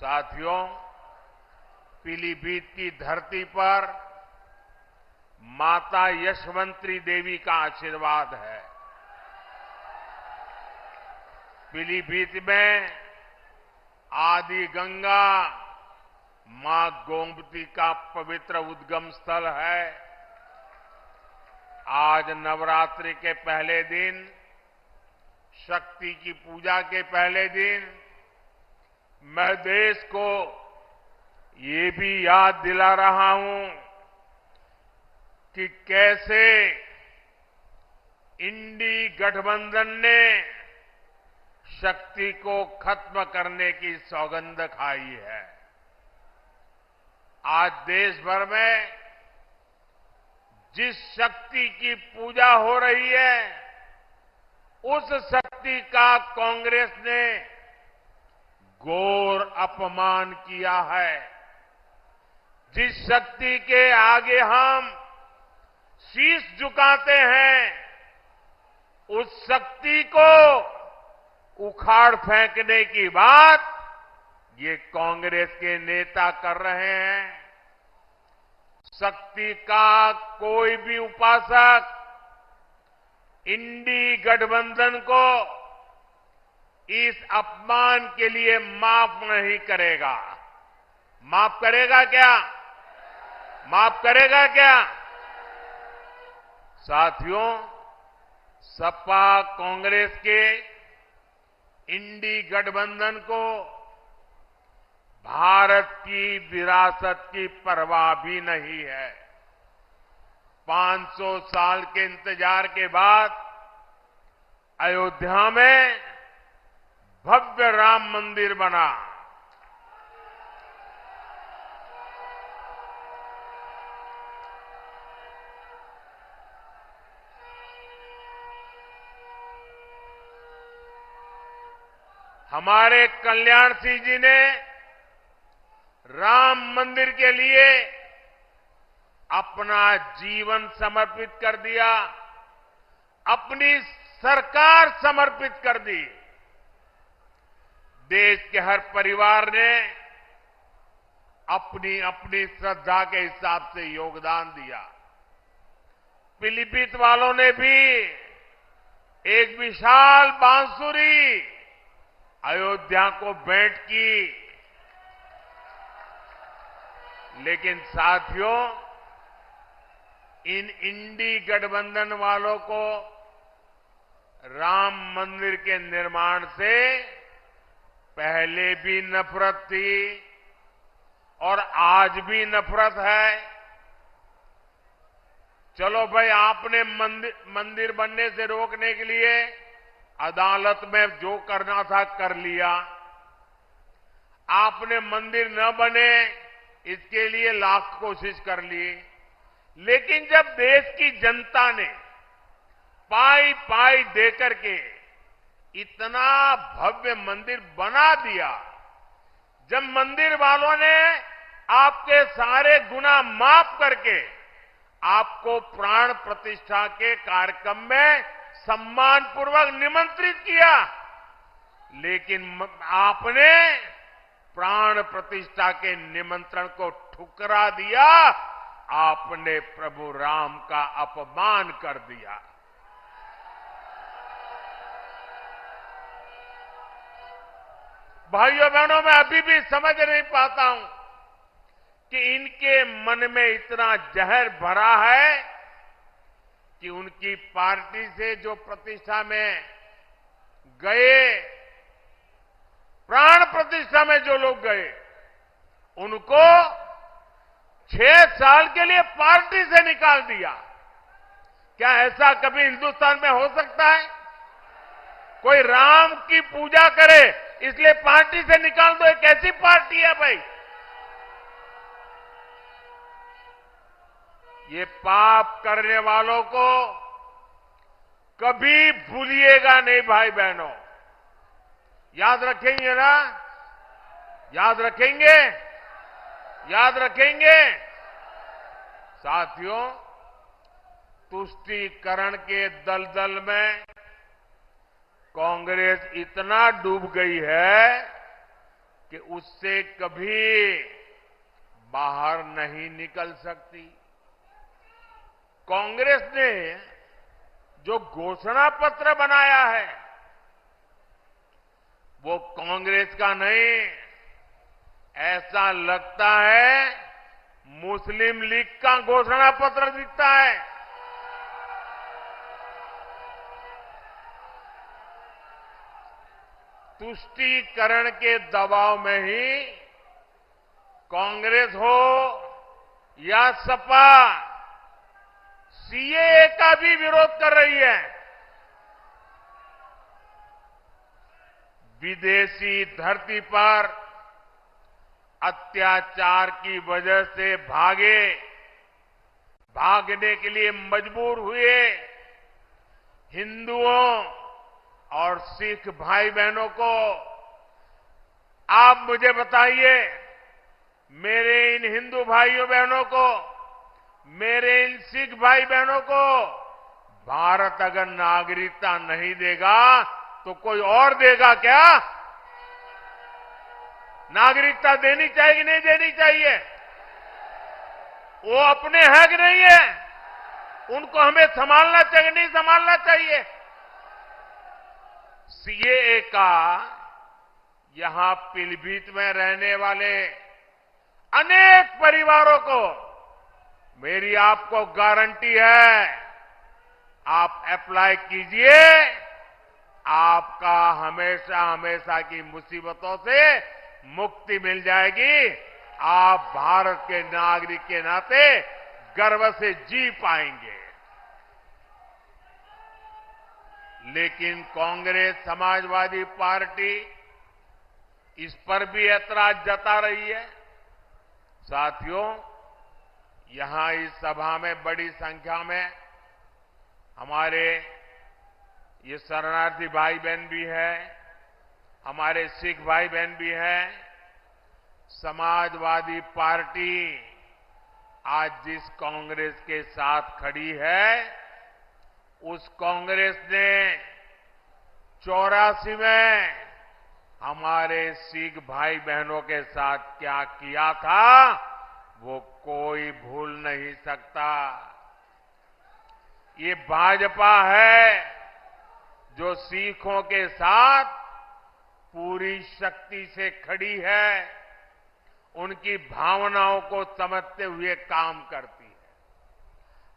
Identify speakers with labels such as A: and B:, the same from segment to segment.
A: साथियों, पीलीभीत की धरती पर माता यशवंती देवी का आशीर्वाद है। पीलीभीत में आदि गंगा मां गोमती का पवित्र उद्गम स्थल है। आज नवरात्रि के पहले दिन, शक्ति की पूजा के पहले दिन, मैं देश को ये भी याद दिला रहा हूं कि कैसे इंडी गठबंधन ने शक्ति को खत्म करने की सौगंध खाई है। आज देश भर में जिस शक्ति की पूजा हो रही है, उस शक्ति का कांग्रेस ने घोर अपमान किया है। जिस शक्ति के आगे हम शीश झुकाते हैं, उस शक्ति को उखाड़ फेंकने की बात ये कांग्रेस के नेता कर रहे हैं। शक्ति का कोई भी उपासक इंडी गठबंधन को इस अपमान के लिए माफ नहीं करेगा। माफ करेगा क्या? माफ करेगा क्या? साथियों, सपा कांग्रेस के इंडी गठबंधन को भारत की विरासत की परवाह भी नहीं है। 500 साल के इंतजार के बाद अयोध्या में भव्य राम मंदिर बना। हमारे कल्याण सिंह जी ने राम मंदिर के लिए अपना जीवन समर्पित कर दिया, अपनी सरकार समर्पित कर दी। देश के हर परिवार ने अपनी अपनी श्रद्धा के हिसाब से योगदान दिया। पीलीभीत वालों ने भी एक विशाल बांसुरी अयोध्या को भेंट की। लेकिन साथियों, इन इंडी गठबंधन वालों को राम मंदिर के निर्माण से पहले भी नफरत थी और आज भी नफरत है। चलो भाई, आपने मंदिर बनने से रोकने के लिए अदालत में जो करना था कर लिया। आपने मंदिर न बने इसके लिए लाख कोशिश कर ली। लेकिन जब देश की जनता ने पाई पाई देकर के इतना भव्य मंदिर बना दिया, जब मंदिर वालों ने आपके सारे गुनाह माफ करके आपको प्राण प्रतिष्ठा के कार्यक्रम में सम्मानपूर्वक निमंत्रित किया, लेकिन आपने प्राण प्रतिष्ठा के निमंत्रण को ठुकरा दिया। आपने प्रभु राम का अपमान कर दिया। भाइयों बहनों, मैं अभी भी समझ नहीं पाता हूं कि इनके मन में इतना जहर भरा है कि उनकी पार्टी से जो प्रतिष्ठा में गए, प्राण प्रतिष्ठा में जो लोग गए, उनको 6 साल के लिए पार्टी से निकाल दिया। क्या ऐसा कभी हिंदुस्तान में हो सकता है? कोई राम की पूजा करे इसलिए पार्टी से निकाल दो? एक कैसी पार्टी है भाई? ये पाप करने वालों को कभी भूलिएगा नहीं भाई बहनों। याद रखेंगे ना? याद रखेंगे? याद रखेंगे? साथियों, तुष्टीकरण के दलदल में कांग्रेस इतना डूब गई है कि उससे कभी बाहर नहीं निकल सकती। कांग्रेस ने जो घोषणा पत्र बनाया है वो कांग्रेस का नहीं, ऐसा लगता है मुस्लिम लीग का घोषणा पत्र दिखता है। तुष्टीकरण के दबाव में ही कांग्रेस हो या सपा सीएए का भी विरोध कर रही है। विदेशी धरती पर अत्याचार की वजह से भागने के लिए मजबूर हुए हिंदुओं और सिख भाई बहनों को आप मुझे बताइए, मेरे इन हिंदू भाइयों बहनों को, मेरे इन सिख भाई बहनों को भारत अगर नागरिकता नहीं देगा तो कोई और देगा क्या? नागरिकता देनी चाहिए कि नहीं देनी चाहिए? वो अपने हक नहीं है, उनको हमें संभालना चाहिए नहीं संभालना चाहिए? सीएए का यहां पीलीभीत में रहने वाले अनेक परिवारों को मेरी आपको गारंटी है, आप अप्लाई कीजिए, आपका हमेशा हमेशा की मुसीबतों से मुक्ति मिल जाएगी। आप भारत के नागरिक के नाते गर्व से जी पाएंगे। लेकिन कांग्रेस समाजवादी पार्टी इस पर भी ऐतराज जता रही है। साथियों, यहां इस सभा में बड़ी संख्या में हमारे ये शरणार्थी भाई बहन भी है, हमारे सिख भाई बहन भी हैं। समाजवादी पार्टी आज जिस कांग्रेस के साथ खड़ी है, उस कांग्रेस ने 84 में हमारे सिख भाई बहनों के साथ क्या किया था वो कोई भूल नहीं सकता। ये भाजपा है जो सिखों के साथ पूरी शक्ति से खड़ी है, उनकी भावनाओं को समझते हुए काम करती है।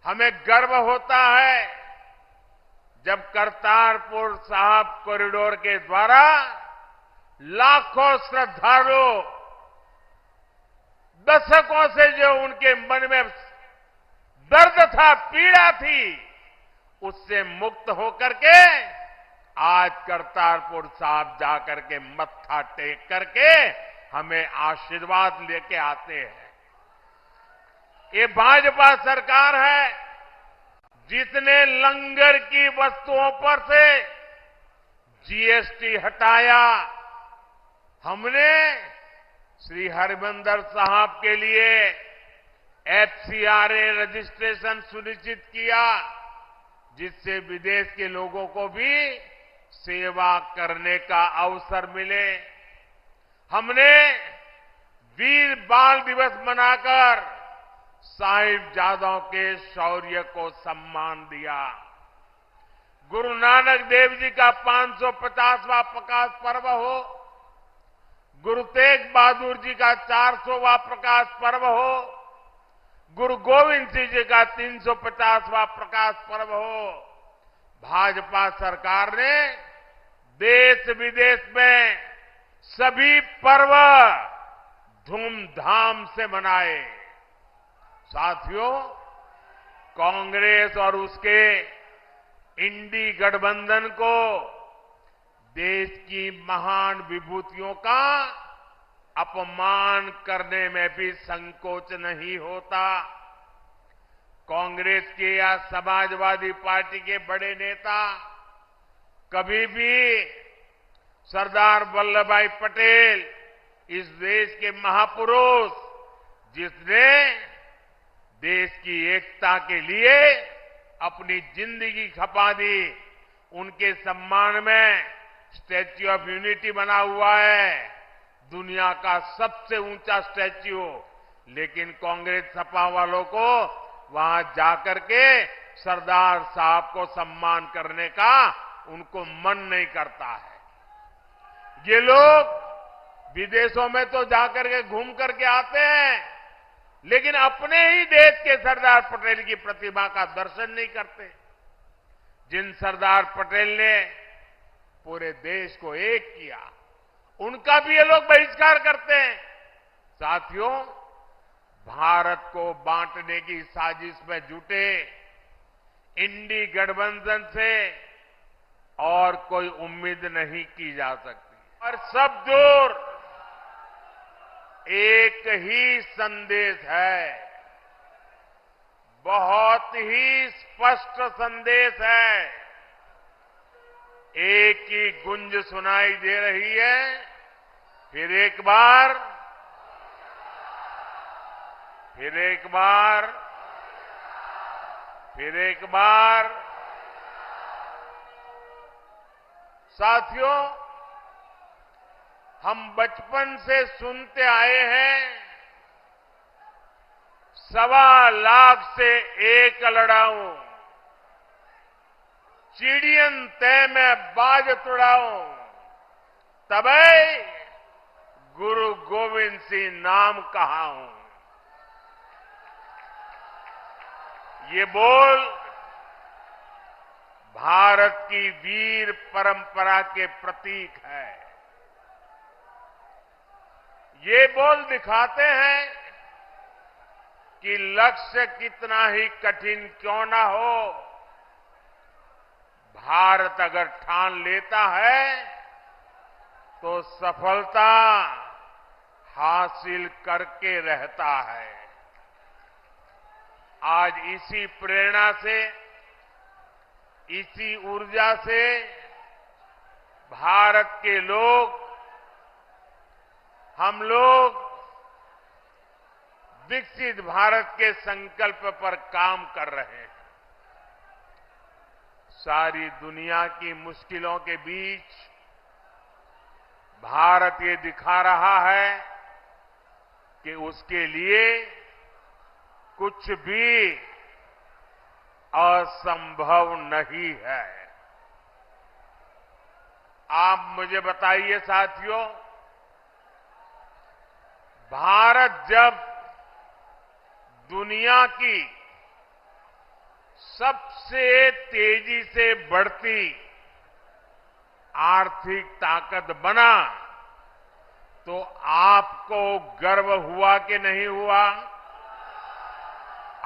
A: हमें गर्व होता है जब करतारपुर साहिब कॉरिडोर के द्वारा लाखों श्रद्धालु दशकों से जो उनके मन में दर्द था, पीड़ा थी, उससे मुक्त होकर के आज करतारपुर साहिब जाकर के मत्था टेक करके हमें आशीर्वाद लेके आते हैं। ये भाजपा सरकार है जिसने लंगर की वस्तुओं पर से जीएसटी हटाया। हमने श्री हरिमंदिर साहिब के लिए एफसीआरए रजिस्ट्रेशन सुनिश्चित किया, जिससे विदेश के लोगों को भी सेवा करने का अवसर मिले। हमने वीर बाल दिवस मनाकर साहिबजादों के शौर्य को सम्मान दिया। गुरु नानक देव जी का 550वां प्रकाश पर्व हो, गुरु तेग बहादुर जी का 400वां प्रकाश पर्व हो, गुरु गोविंद सिंह जी का 350वां प्रकाश पर्व हो, भाजपा सरकार ने देश विदेश में सभी पर्व धूमधाम से मनाए। साथियों, कांग्रेस और उसके इंडी गठबंधन को देश की महान विभूतियों का अपमान करने में भी संकोच नहीं होता। कांग्रेस के या समाजवादी पार्टी के बड़े नेता कभी भी सरदार वल्लभ भाई पटेल, इस देश के महापुरुष जिसने देश की एकता के लिए अपनी जिंदगी खपा दी, उनके सम्मान में स्टैच्यू ऑफ यूनिटी बना हुआ है। दुनिया का सबसे ऊंचा स्टैच्यू हो, लेकिन कांग्रेस सपा वालों को वहां जाकर के सरदार साहब को सम्मान करने का उनको मन नहीं करता है। ये लोग विदेशों में तो जाकर के घूम करके आते हैं, लेकिन अपने ही देश के सरदार पटेल की प्रतिमा का दर्शन नहीं करते, जिन सरदार पटेल ने पूरे देश को एक किया, उनका भी ये लोग बहिष्कार करते हैं। साथियों, भारत को बांटने की साजिश में जुटे इंडी गठबंधन से और कोई उम्मीद नहीं की जा सकती। और सब दूर एक ही संदेश है, बहुत ही स्पष्ट संदेश है, एक ही गुंज सुनाई दे रही है। फिर एक बार, फिर एक बार, फिर एक बार। साथियों, हम बचपन से सुनते आए हैं, 1.25 लाख से एक लड़ाऊं, चिड़ियन तय में बाज तुड़ाऊं, तबै गुरु गोविंद सिंह नाम कहा हूं। ये बोल भारत की वीर परंपरा के प्रतीक है। ये बोल दिखाते हैं कि लक्ष्य कितना ही कठिन क्यों ना हो, भारत अगर ठान लेता है तो सफलता हासिल करके रहता है। आज इसी प्रेरणा से, इसी ऊर्जा से भारत के लोग, हम लोग विकसित भारत के संकल्प पर काम कर रहे हैं। सारी दुनिया की मुश्किलों के बीच भारत ये दिखा रहा है कि उसके लिए कुछ भी असंभव नहीं है। आप मुझे बताइए साथियों, भारत जब दुनिया की सबसे तेजी से बढ़ती आर्थिक ताकत बना, तो आपको गर्व हुआ कि नहीं हुआ?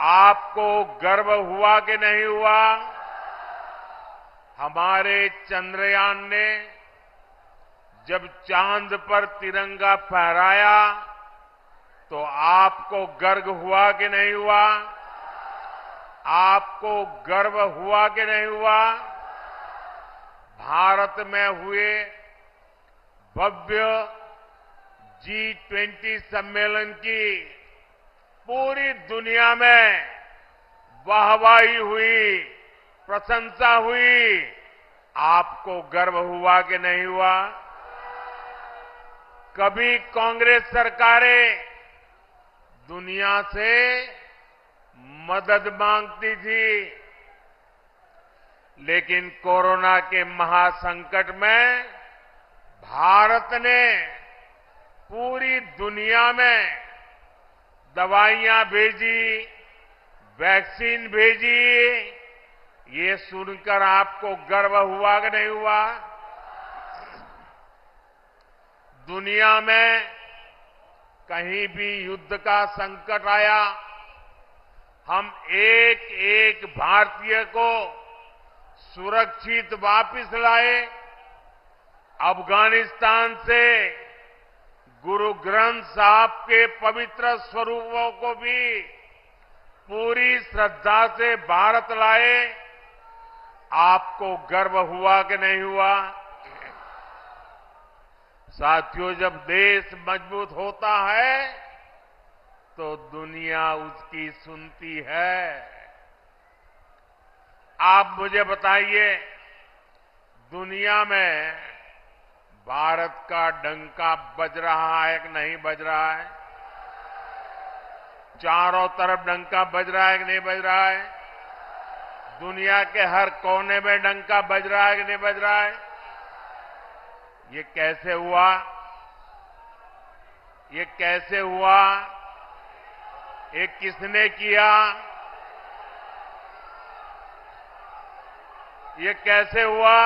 A: आपको गर्व हुआ कि नहीं हुआ? हमारे चंद्रयान ने जब चांद पर तिरंगा फहराया, तो आपको गर्व हुआ कि नहीं हुआ? आपको गर्व हुआ कि नहीं हुआ? भारत में हुए भव्य G20 सम्मेलन की पूरी दुनिया में वाहवाही हुई, प्रशंसा हुई। आपको गर्व हुआ कि नहीं हुआ? कभी कांग्रेस सरकारें दुनिया से मदद मांगती थी, लेकिन कोरोना के महासंकट में भारत ने पूरी दुनिया में दवाइयां भेजी, वैक्सीन भेजी। ये सुनकर आपको गर्व हुआ कि नहीं हुआ? दुनिया में कहीं भी युद्ध का संकट आया, हम एक एक भारतीय को सुरक्षित वापस लाए। अफगानिस्तान से गुरु ग्रंथ साहब के पवित्र स्वरूपों को भी पूरी श्रद्धा से भारत लाए। आपको गर्व हुआ कि नहीं हुआ? साथियों, जब देश मजबूत होता है तो दुनिया उसकी सुनती है। आप मुझे बताइए, दुनिया में भारत का डंका बज रहा है कि नहीं बज रहा है? चारों तरफ डंका बज रहा है कि नहीं बज रहा है? दुनिया के हर कोने में डंका बज रहा है कि नहीं बज रहा है? ये कैसे हुआ? ये कैसे हुआ? ये किसने किया? ये कैसे हुआ?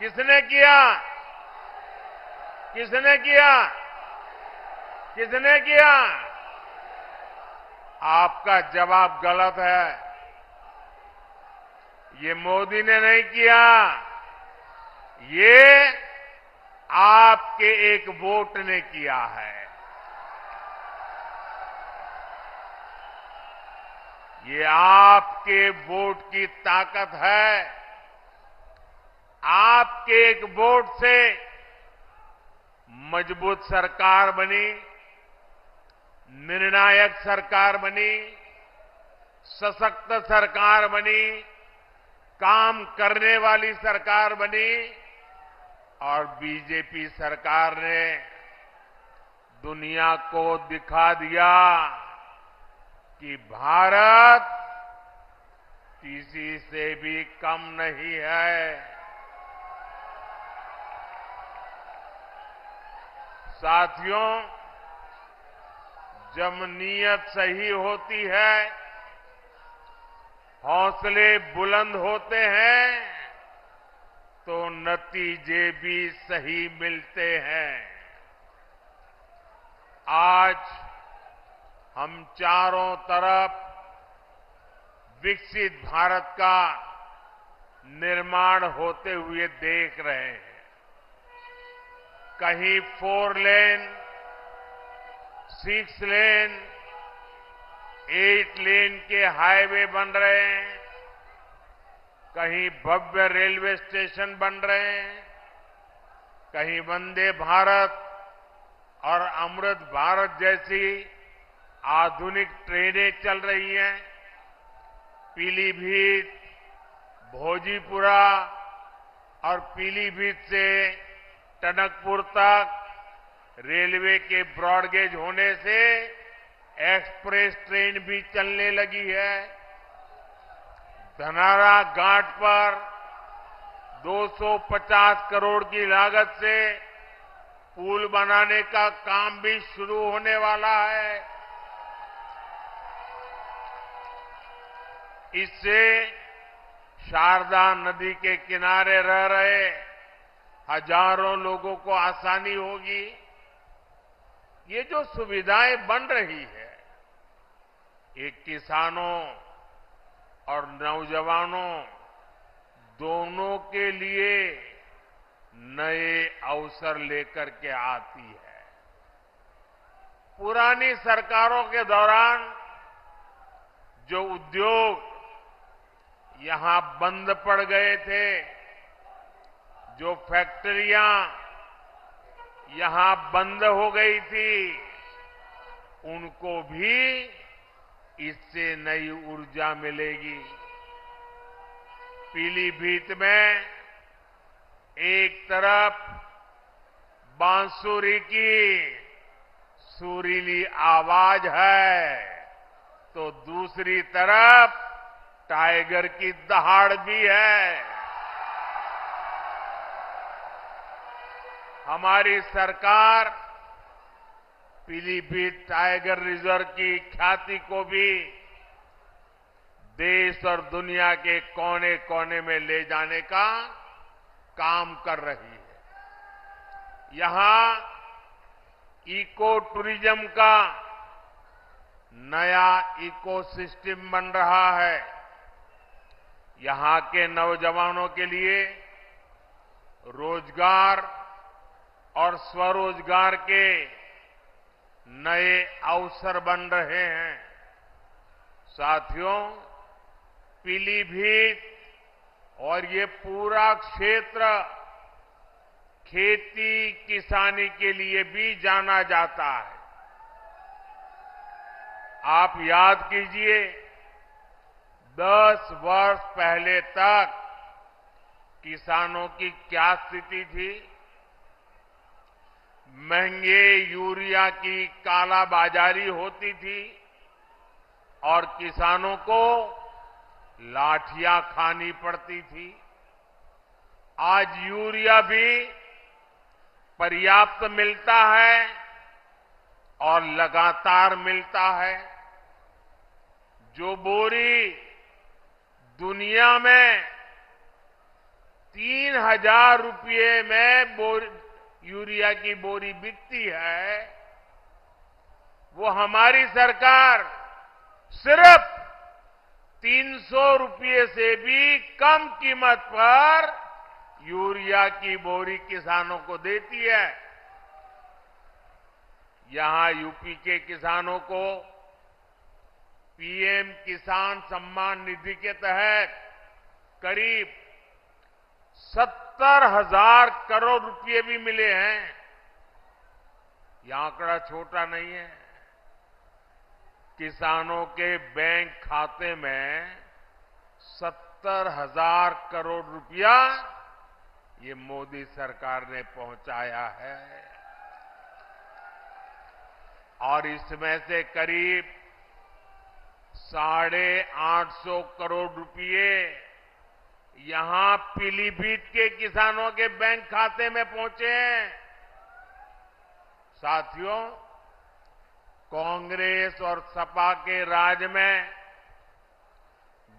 A: किसने किया? किसने किया? किसने किया? आपका जवाब गलत है। ये मोदी ने नहीं किया, ये आपके एक वोट ने किया है। ये आपके वोट की ताकत है। आपके एक वोट से मजबूत सरकार बनी, निर्णायक सरकार बनी, सशक्त सरकार बनी, काम करने वाली सरकार बनी और बीजेपी सरकार ने दुनिया को दिखा दिया कि भारत किसी से भी कम नहीं है। साथियों, जब नीयत सही होती है, हौसले बुलंद होते हैं, तो नतीजे भी सही मिलते हैं। आज हम चारों तरफ विकसित भारत का निर्माण होते हुए देख रहे हैं। कहीं 4 लेन, 6 लेन, 8 लेन के हाईवे बन रहे हैं, कहीं भव्य रेलवे स्टेशन बन रहे हैं, कहीं वंदे भारत और अमृत भारत जैसी आधुनिक ट्रेनें चल रही हैं। पीलीभीत, भोजीपुरा और पीलीभीत से टनकपुर तक रेलवे के ब्रॉडगेज होने से एक्सप्रेस ट्रेन भी चलने लगी है। धनारा घाट पर 250 करोड़ की लागत से पुल बनाने का काम भी शुरू होने वाला है। इससे शारदा नदी के किनारे रह रहे हजारों लोगों को आसानी होगी। ये जो सुविधाएं बन रही है, ये किसानों और नौजवानों दोनों के लिए नए अवसर लेकर के आती है। पुरानी सरकारों के दौरान जो उद्योग यहां बंद पड़ गए थे, जो फैक्ट्रियां यहां बंद हो गई थी, उनको भी इससे नई ऊर्जा मिलेगी। पीलीभीत में एक तरफ बांसुरी की सुरीली आवाज है, तो दूसरी तरफ टाइगर की दहाड़ भी है। हमारी सरकार पीलीभीत टाइगर रिजर्व की ख्याति को भी देश और दुनिया के कोने कोने में ले जाने का काम कर रही है। यहां इको टूरिज्म का नया इकोसिस्टम बन रहा है। यहां के नौजवानों के लिए रोजगार और स्वरोजगार के नए अवसर बन रहे हैं। साथियों, पीलीभीत और ये पूरा क्षेत्र खेती किसानी के लिए भी जाना जाता है। आप याद कीजिए, 10 वर्ष पहले तक किसानों की क्या स्थिति थी, महंगे यूरिया की कालाबाजारी होती थी और किसानों को लाठियां खानी पड़ती थी। आज यूरिया भी पर्याप्त मिलता है और लगातार मिलता है। जो बोरी दुनिया में 3,000 रुपये में यूरिया की बोरी बिकती है, वो हमारी सरकार सिर्फ 300 रुपये से भी कम कीमत पर यूरिया की बोरी किसानों को देती है। यहां यूपी के किसानों को पीएम किसान सम्मान निधि के तहत करीब 70,000 करोड़ रुपए भी मिले हैं। यह आंकड़ा छोटा नहीं है। किसानों के बैंक खाते में 70,000 करोड़ रुपया ये मोदी सरकार ने पहुंचाया है और इसमें से करीब 850 करोड़ रुपये यहां पीलीभीत के किसानों के बैंक खाते में पहुंचे हैं। साथियों, कांग्रेस और सपा के राज में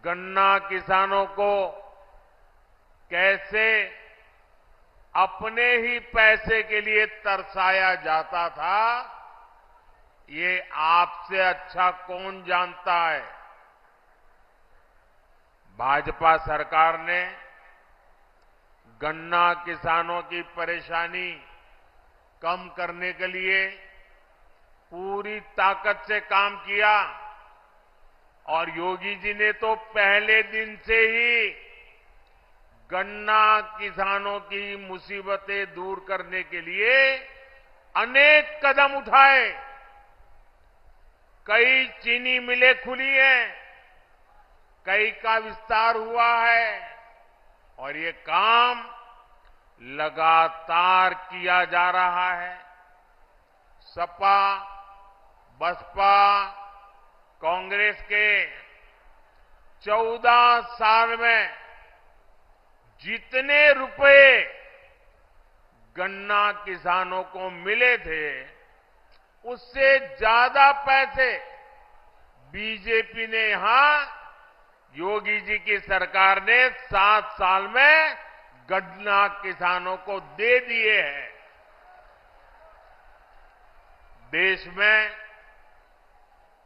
A: गन्ना किसानों को कैसे अपने ही पैसे के लिए तरसाया जाता था, ये आपसे अच्छा कौन जानता है। भाजपा सरकार ने गन्ना किसानों की परेशानी कम करने के लिए पूरी ताकत से काम किया और योगी जी ने तो पहले दिन से ही गन्ना किसानों की मुसीबतें दूर करने के लिए अनेक कदम उठाए। कई चीनी मिलें खुली हैं, कई का विस्तार हुआ है और ये काम लगातार किया जा रहा है। सपा, बसपा, कांग्रेस के 14 साल में जितने रुपए गन्ना किसानों को मिले थे, उससे ज्यादा पैसे बीजेपी ने यहां योगी जी की सरकार ने 7 साल में गन्ना किसानों को दे दिए हैं। देश में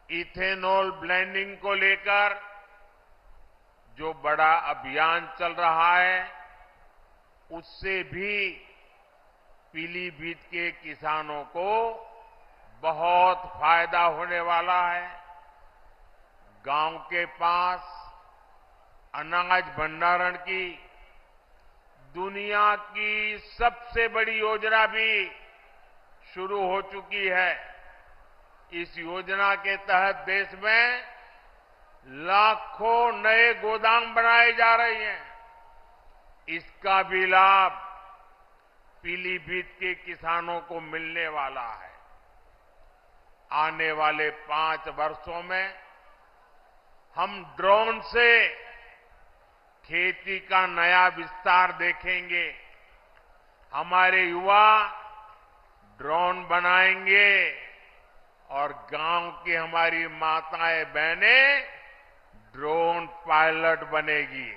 A: इथेनॉल ब्लेंडिंग को लेकर जो बड़ा अभियान चल रहा है, उससे भी पीलीभीत के किसानों को बहुत फायदा होने वाला है। गांव के पास अनाज भंडारण की दुनिया की सबसे बड़ी योजना भी शुरू हो चुकी है। इस योजना के तहत देश में लाखों नए गोदाम बनाए जा रहे हैं। इसका भी लाभ पीलीभीत के किसानों को मिलने वाला है। आने वाले 5 वर्षों में हम ड्रोन से खेती का नया विस्तार देखेंगे। हमारे युवा ड्रोन बनाएंगे और गांव की हमारी माताएं बहनें ड्रोन पायलट बनेगी।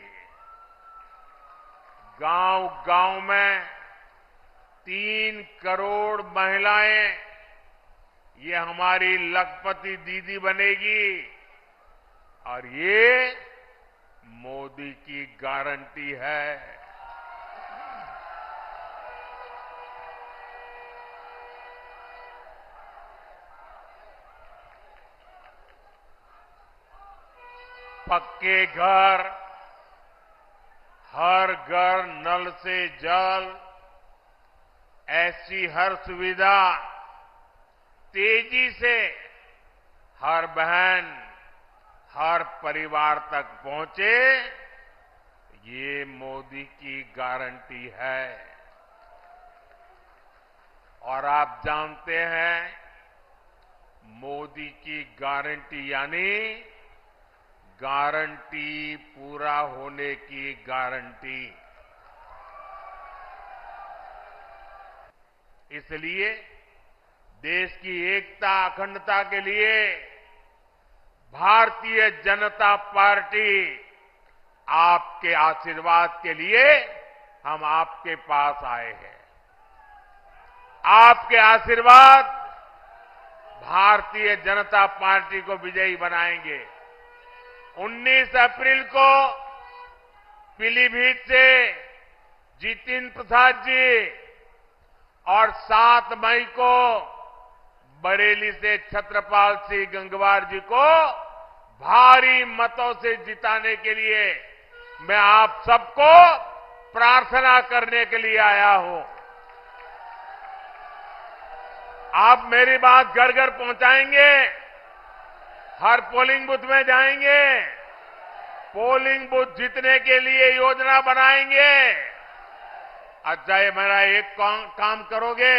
A: गांव-गांव में 3 करोड़ महिलाएं ये हमारी लखपति दीदी बनेगी और ये मोदी की गारंटी है। पक्के घर, हर घर नल से जल, ऐसी हर सुविधा तेजी से हर बहन, हर परिवार तक पहुंचे, ये मोदी की गारंटी है। और आप जानते हैं, मोदी की गारंटी यानी गारंटी पूरा होने की गारंटी। इसलिए देश की एकता अखंडता के लिए भारतीय जनता पार्टी आपके आशीर्वाद के लिए हम आपके पास आए हैं। आपके आशीर्वाद भारतीय जनता पार्टी को विजयी बनाएंगे। 19 अप्रैल को पीलीभीत से जितिन प्रसाद जी और 7 मई को बरेली से छत्रपाल सिंह गंगवार जी को भारी मतों से जिताने के लिए मैं आप सबको प्रार्थना करने के लिए आया हूं। आप मेरी बात घर घर पहुंचाएंगे, हर पोलिंग बूथ में जाएंगे, पोलिंग बूथ जीतने के लिए योजना बनाएंगे। अच्छा, ये मेरा एक काम करोगे,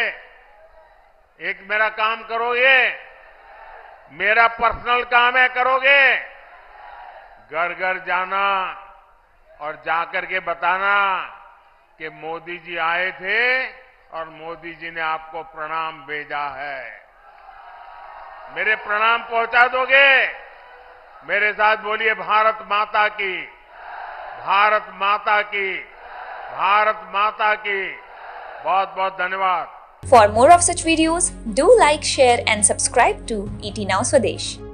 A: एक मेरा काम करोगे, मेरा पर्सनल काम है, करोगे? घर घर जाना और जाकर के बताना कि मोदी जी आए थे और मोदी जी ने आपको प्रणाम भेजा है। मेरे प्रणाम पहुंचा दोगे? मेरे साथ बोलिए, भारत माता की, भारत माता की, भारत माता की। बहुत बहुत धन्यवाद।
B: For more of such videos, do like, share and subscribe to ET Now Swadesh.